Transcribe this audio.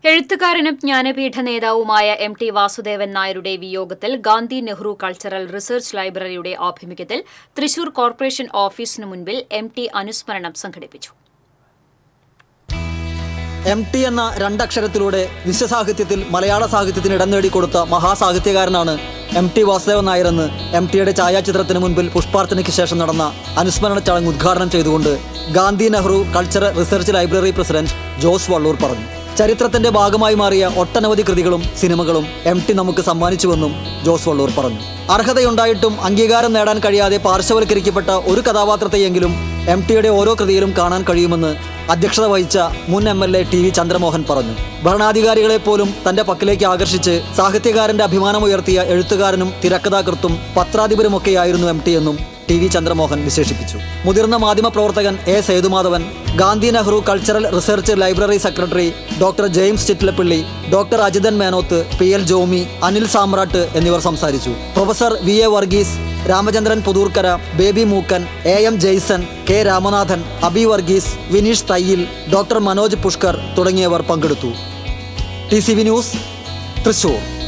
എഴുത്തുകാരനും ജ്ഞാനപീഠ നേതാവുമായ എം.ടി. വാസുദേവൻ നായരുടെ വിയോഗത്തിൽ ഗാന്ധി നെഹ്റു കൾച്ചറൽ റിസർച്ച് ലൈബ്രറിയുടെ ആഭിമുഖ്യത്തിൽ തൃശൂർ കോർപ്പറേഷൻ ഓഫീസിനു മുൻപിൽ എം.ടി. അനുസ്മരണം സംഘടിപ്പിച്ചു. എം.ടി. എന്ന രണ്ടക്ഷരത്തിലൂടെ വിശ്വസാഹിത്യത്തിൽ മലയാള സാഹിത്യത്തിന് ഇടം നേടിക്കൊടുത്ത മഹാസാഹിത്യകാരനാണ് എം.ടി. വാസുദേവൻ നായരെന്ന് എം.ടിയുടെ ഛായാചിത്രത്തിന് മുൻപിൽ പുഷ്പാർച്ചനയ്ക്ക് ശേഷം നടന്ന അനുസ്മരണ ചടങ്ങ് ഉദ്ഘാടനം ചെയ്തുകൊണ്ട് Gandhi Nehru cultural research library president Jose Vallur പറഞ്ഞു. ചരിത്രത്തിന്റെ ഭാഗമായി മാറിയ ഒട്ടനവധി കൃതികളും സിനിമകളും എം.ടി. നമുക്ക് സമ്മാനിച്ചുവെന്നും ജോസ് വള്ളൂർ പറഞ്ഞു. അർഹതയുണ്ടായിട്ടും അംഗീകാരം നേടാൻ കഴിയാതെ പാർശ്വവൽക്കരിക്കപ്പെട്ട ഒരു കഥാപാത്രത്തെയെങ്കിലും എം.ടിയുടെ ഓരോ കൃതിയിലും കാണാൻ കഴിയുമെന്ന് അധ്യക്ഷത വഹിച്ച മുൻ എം.എൽ.എ. ടി.വി. ചന്ദ്രമോഹൻ പറഞ്ഞു. ഭരണാധികാരികളെ പോലും തന്റെ പക്കലേക്ക് ആകർഷിച്ച് സാഹിത്യകാരന്റെ അഭിമാനമുയർത്തിയ എഴുത്തുകാരനും തിരക്കഥാകൃത്തും പത്രാധിപരുമൊക്കെയായിരുന്നു എം.ടി. എന്നും ടി.വി. ചന്ദ്രമോഹൻ വിശേഷിപ്പിച്ചു. മുതിർന്ന മാധ്യമപ്രവർത്തകൻ A. Sethumadhavan, Gandhi Nehru cultural research library secretary doctor James Chittilappally, doctor Ajithan Menoth, P L. Jomy, Anil Samrat എന്നിവർ സംസാരിച്ചു. Professor V. A. Varghese, Ramachandran Puthoorkara, Baby Mookkan, A. M. Jason, K. Ramanathan, Abi Varghese, Vineesh Thayyil, doctor Manoj Pushkar തുടങ്ങിയവർ പങ്കെടുത്തു. TCV news, Thrissur.